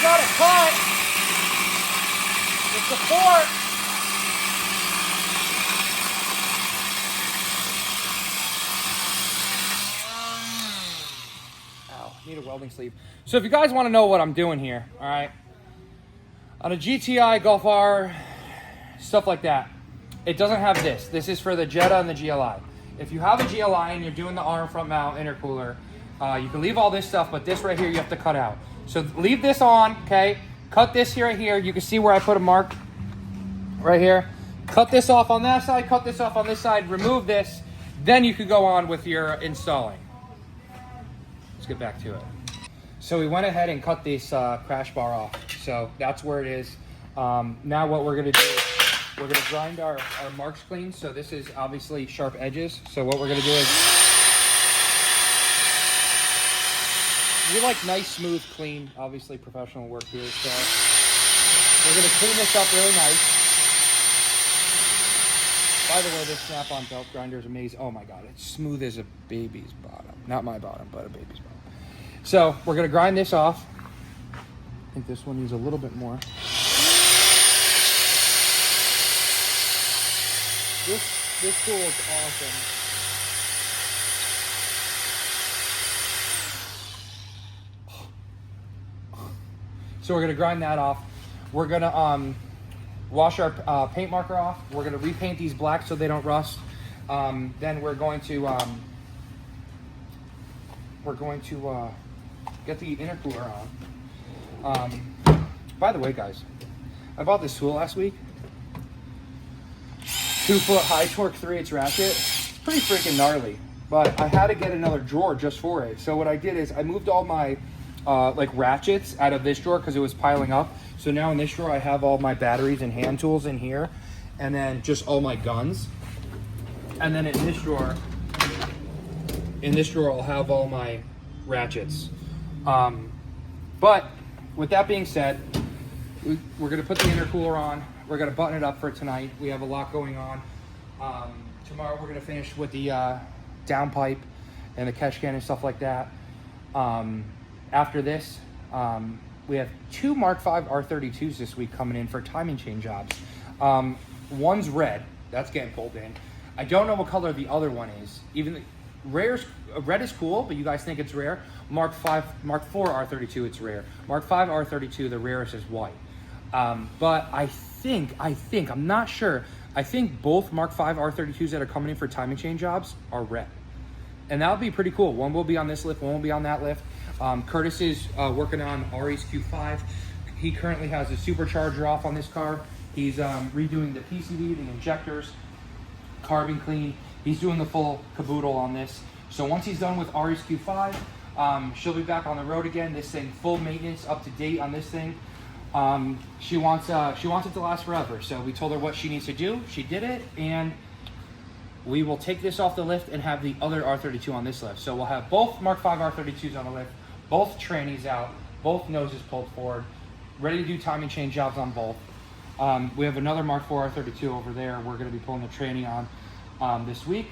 we got it cut. The support. Ow, need a welding sleeve. So if you guys want to know what I'm doing here, all right, on a GTI, Golf R, stuff like that, it doesn't have this. This is for the Jetta and the GLI. If you have a GLI and you're doing the arm front mount intercooler, you can leave all this stuff, but this right here you have to cut out. So leave this on, okay? Cut this here, right here. You can see where I put a mark right here. Cut this off on that side, cut this off on this side, remove this. Then you could go on with your installing. Let's get back to it. So we went ahead and cut this crash bar off. So that's where it is. Now what we're gonna do is we're gonna grind our marks clean. So this is obviously sharp edges. So what we're gonna do is, we like nice, smooth, clean, obviously professional work here. So we're gonna clean this up really nice. By the way, this snap-on belt grinder is amazing. Oh my God, it's smooth as a baby's bottom. Not my bottom, but a baby's bottom. So we're gonna grind this off. I think this one needs a little bit more. This tool is awesome. So we're gonna grind that off. We're gonna wash our paint marker off. We're gonna repaint these black so they don't rust. Then we're going to get the intercooler on. By the way, guys, I bought this tool last week. 2-foot high torque 3/8 ratchet. It's pretty freaking gnarly, but I had to get another drawer just for it. So what I did is I moved all my like ratchets out of this drawer because it was piling up. So now in this drawer I have all my batteries and hand tools in here, and then just all my guns. And then in this drawer I'll have all my ratchets. But with that being said, we're gonna put the intercooler on. We're gonna button it up for tonight. We have a lot going on. Tomorrow we're gonna finish with the downpipe and the catch can and stuff like that. After this, we have 2 Mark V R32s this week coming in for timing chain jobs. One's red, that's getting pulled in. I don't know what color the other one is. Even red is cool, but you guys think it's rare. Mark IV R32, it's rare. Mark V R32, the rarest is white. But I think, I'm not sure. I think both Mark V R32s that are coming in for timing chain jobs are red. And that'll be pretty cool. One will be on this lift, one will be on that lift. Curtis is working on Ari's Q5. He currently has a supercharger off on this car. He's redoing the PCV, the injectors, carbon clean. He's doing the full caboodle on this. So once he's done with Ari's Q5, she'll be back on the road again. This thing, full maintenance, up to date on this thing. She wants it to last forever. So we told her what she needs to do. She did it, and we will take this off the lift and have the other R32 on this lift. So we'll have both Mark V R32s on the lift, both trannies out, both noses pulled forward, ready to do timing chain jobs on both. We have another Mark IV R32 over there. We're going to be pulling the tranny on this week.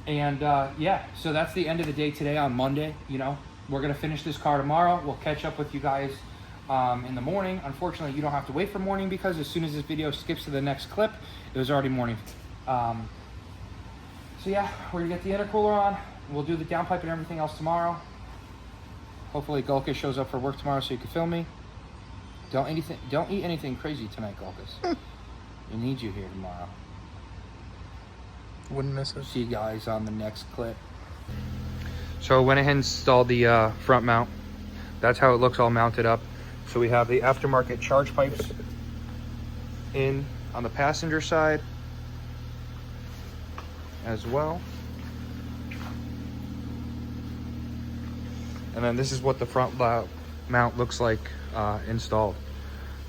And yeah, so that's the end of the day today on Monday. You know, we're going to finish this car tomorrow. We'll catch up with you guys in the morning. Unfortunately, you don't have to wait for morning because as soon as this video skips to the next clip, it was already morning. So yeah, we're gonna get the intercooler on. We'll do the downpipe and everything else tomorrow. Hopefully Gulkus shows up for work tomorrow so you can film me. Don't eat anything crazy tonight, Gulkus. We need you here tomorrow. Wouldn't miss it. See you guys on the next clip. So I went ahead and installed the front mount. That's how it looks all mounted up. So we have the aftermarket charge pipes in on the passenger side as well. And then this is what the front mount looks like installed.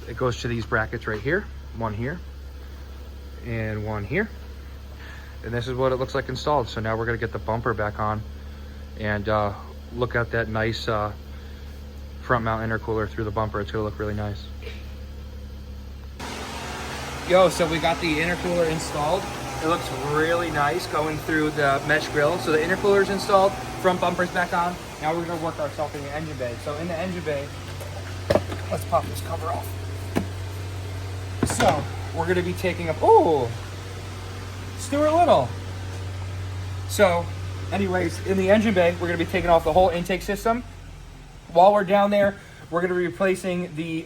It goes to these brackets right here, one here and one here. And this is what it looks like installed. So now we're gonna get the bumper back on and look at that nice front mount intercooler through the bumper. It's gonna look really nice. Yo, so we got the intercooler installed. It looks really nice going through the mesh grill. So the intercooler is installed, front bumper's back on. Now we're gonna work ourselves in the engine bay. So in the engine bay, let's pop this cover off. So we're gonna be taking up, oh, Stuart Little. So anyways, in the engine bay, we're gonna be taking off the whole intake system. While we're down there, we're gonna be replacing the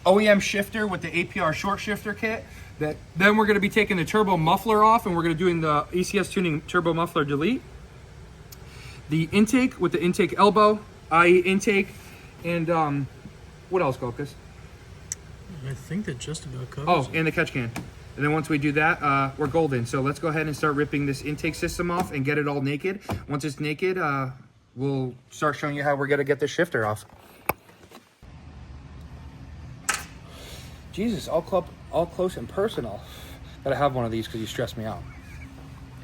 OEM shifter with the APR short shifter kit. Then we're gonna be taking the turbo muffler off, and we're gonna doing the ECS tuning turbo muffler delete. The intake with the intake elbow, IE intake, and what else, Gokus? I think that just about covers. Oh, and the catch can. And then once we do that, we're golden. So let's go ahead and start ripping this intake system off and get it all naked. Once it's naked, we'll start showing you how we're gonna get the shifter off. Jesus, all close and personal. Gotta have one of these because you stress me out.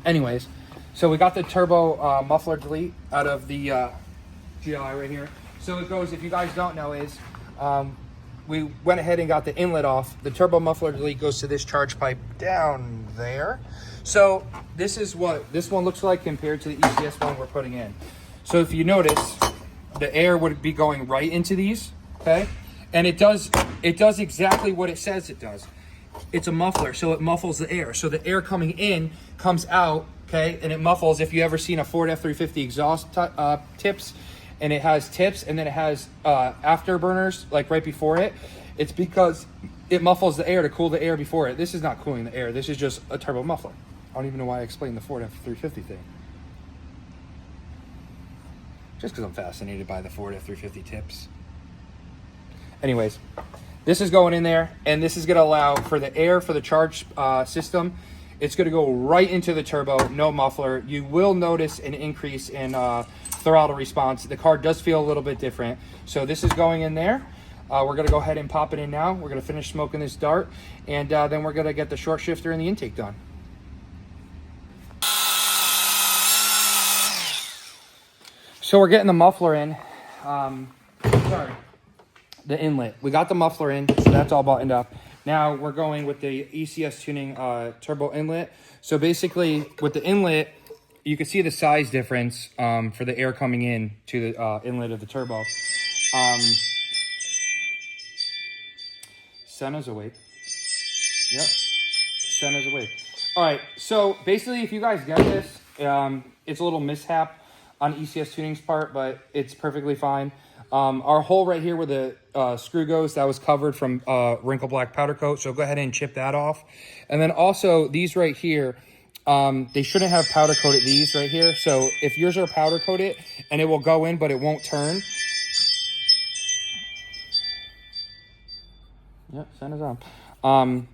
Anyways, so we got the turbo muffler delete out of the GLI right here. So it goes, if you guys don't know, is we went ahead and got the inlet off. The turbo muffler delete goes to this charge pipe down there. So this is what this one looks like compared to the ECS one we're putting in. So if you notice, the air would be going right into these, okay? And it does exactly what it says it does. It's a muffler, so it muffles the air. So the air coming in comes out, okay? And it muffles. If you ever seen a Ford F-350 exhaust tips, and it has tips, and then it has afterburners like right before it, it's because it muffles the air to cool the air before it. This is not cooling the air. This is just a turbo muffler. I don't even know why I explained the Ford F-350 thing. Just because I'm fascinated by the Ford F-350 tips. Anyways, this is going in there, and this is going to allow for the air for the charge system. It's going to go right into the turbo, no muffler. You will notice an increase in throttle response. The car does feel a little bit different. So this is going in there. We're going to go ahead and pop it in now. We're going to finish smoking this dart, and then we're going to get the short shifter and the intake done. So we're getting the muffler in. The inlet. We got the muffler in, so that's all buttoned up. Now we're going with the ECS tuning turbo inlet. So basically with the inlet, you can see the size difference for the air coming in to the inlet of the turbo. Senna's awake. Yep, Senna's awake. All right, so basically if you guys get this, it's a little mishap on ECS tuning's part, but it's perfectly fine. Our hole right here where the screw goes, that was covered from wrinkle black powder coat, so go ahead and chip that off. And then also these right here, they shouldn't have powder coated these right here. So if yours are powder coated, and it will go in but it won't turn. Yep, sun is on.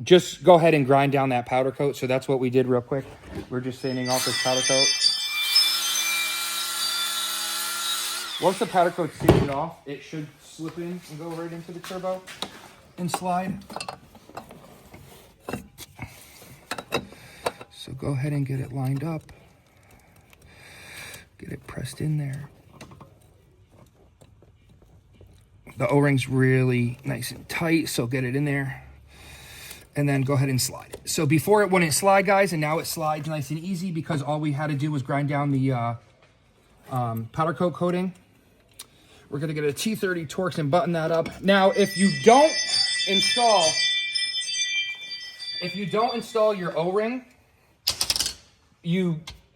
Just go ahead and grind down that powder coat. So that's what we did real quick. We're just sanding off this powder coat. Once the powder coat's sanded off, it should slip in and go right into the turbo and slide. So go ahead and get it lined up. Get it pressed in there. The O-ring's really nice and tight, so get it in there. And then go ahead and slide it. So before it wouldn't slide, guys, and now it slides nice and easy because all we had to do was grind down the powder coat coating. We're gonna get a T30 Torx and button that up. Now, if you don't install your O-ring,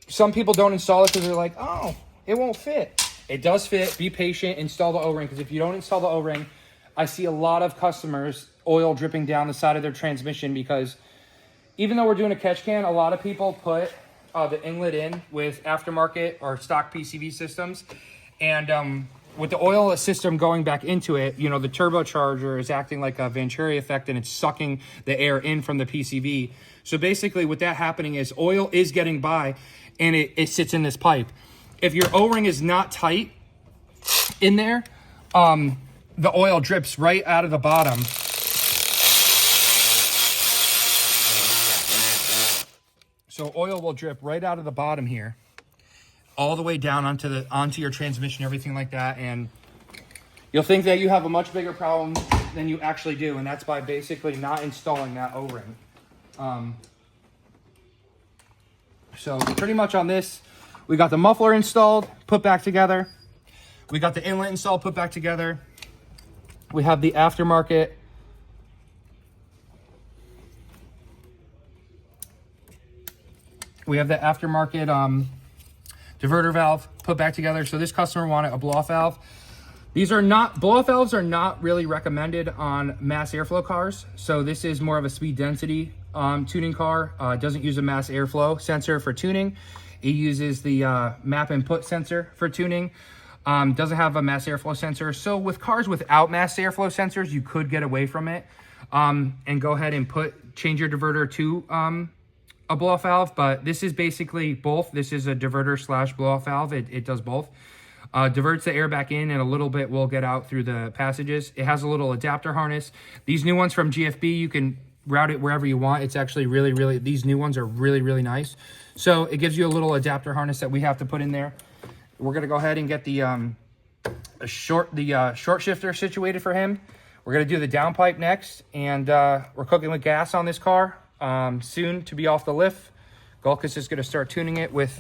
some people don't install it because they're like, oh, it won't fit. It does fit. Be patient. Install the O-ring, because if you don't install the O-ring, I see a lot of customers oil dripping down the side of their transmission, because even though we're doing a catch can, a lot of people put the inlet in with aftermarket or stock PCV systems, and with the oil system going back into it, you know, the turbocharger is acting like a Venturi effect, and it's sucking the air in from the PCV. So basically what that happening is oil is getting by, and it sits in this pipe. If your O-ring is not tight in there, the oil drips right out of the bottom. So oil will drip right out of the bottom here, all the way down onto your transmission, everything like that, and you'll think that you have a much bigger problem than you actually do, and that's by basically not installing that O-ring. So pretty much on this, we got the muffler installed, put back together. We got the inlet installed, put back together. We have the aftermarket diverter valve put back together. So this customer wanted a blow-off valve. Blow-off valves are not really recommended on mass airflow cars. So this is more of a speed density tuning car. It doesn't use a mass airflow sensor for tuning. It uses the map input sensor for tuning. Doesn't have a mass airflow sensor. So with cars without mass airflow sensors, you could get away from it and go ahead and change your diverter to a blow-off valve. But this is basically both. This is a diverter / blow-off valve. It does both. Diverts the air back in, and a little bit will get out through the passages. It has a little adapter harness. These new ones from GFB, you can route it wherever you want. It's actually really, these new ones are really nice. So it gives you a little adapter harness that we have to put in there. We're gonna go ahead and get the short shifter situated for him. We're gonna do the downpipe next, and we're cooking with gas on this car. Soon to be off the lift. Gulkus is gonna start tuning it with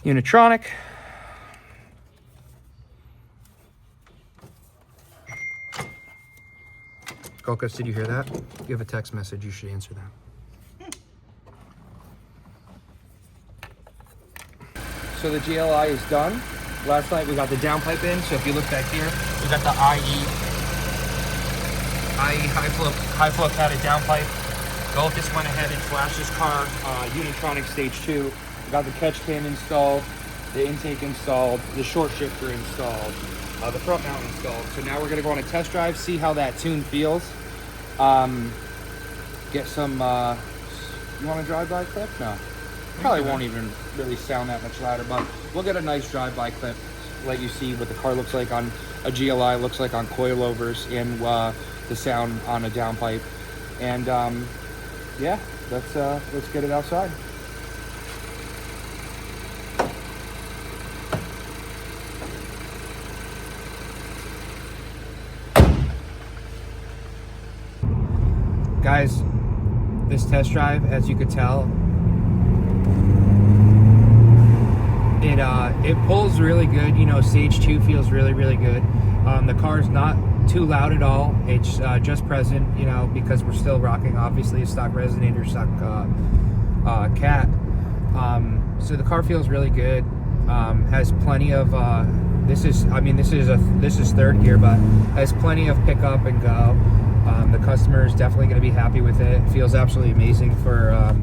Unitronic. Gulkus, did you hear that? You have a text message, you should answer that. So the GLI is done. Last night we got the downpipe in, so if you look back here, we got the IE high flow catted downpipe. Gulkus went ahead and flashed his car, Unitronic Stage 2. We got the catch can installed, the intake installed, the short shifter installed, the front mount installed. So now we're gonna go on a test drive, see how that tune feels. Get some, you wanna drive-by clip? No. Probably won't even really sound that much louder, but we'll get a nice drive-by clip, let you see what the car looks like on a GLI, looks like on coilovers, and the sound on a downpipe. And yeah, let's get it outside. Guys, this test drive, as you could tell, it pulls really good. You know, Stage 2 feels really good. The car's not too loud at all. It's just present, you know, because we're still rocking obviously a stock resonator, stock cat. So the car feels really good. Has plenty of this is third gear, but has plenty of pick up and go. The customer is definitely going to be happy with it. It feels absolutely amazing for a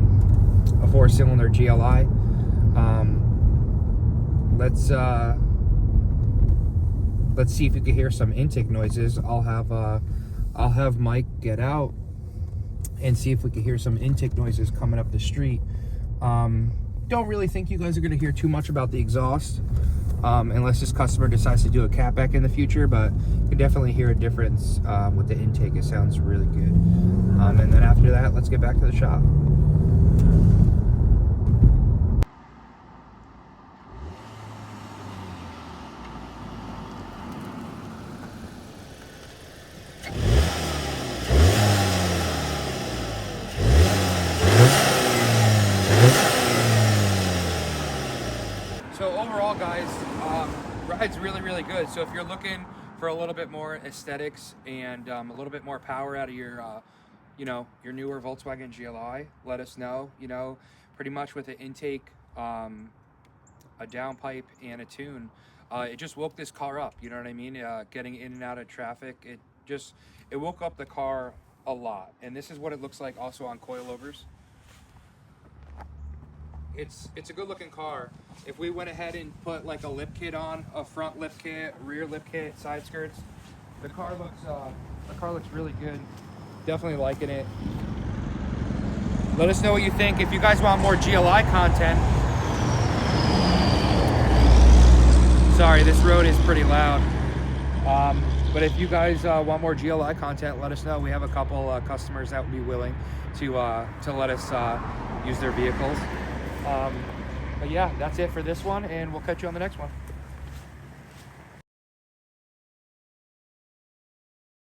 4-cylinder GLI. Let's see if you can hear some intake noises. I'll have Mike get out and see if we can hear some intake noises coming up the street. Don't really think you guys are going to hear too much about the exhaust, unless this customer decides to do a catback in the future, but you can definitely hear a difference with the intake. It sounds really good. And then after that, let's get back to the shop. So overall, guys, ride's really good. So if you're looking for a little bit more aesthetics and a little bit more power out of your, your newer Volkswagen GLI, let us know. You know, pretty much with an intake, a downpipe, and a tune, it just woke this car up. You know what I mean? Getting in and out of traffic, it woke up the car a lot. And this is what it looks like also on coilovers. It's a good looking car. If we went ahead and put like a lip kit on, a front lip kit, rear lip kit, side skirts, the car looks really good. Definitely liking it. Let us know what you think. If you guys want more GLI content, sorry, this road is pretty loud. But if you guys want more GLI content, let us know. We have a couple customers that would be willing to let us use their vehicles. But yeah, that's it for this one, and we'll catch you on the next one.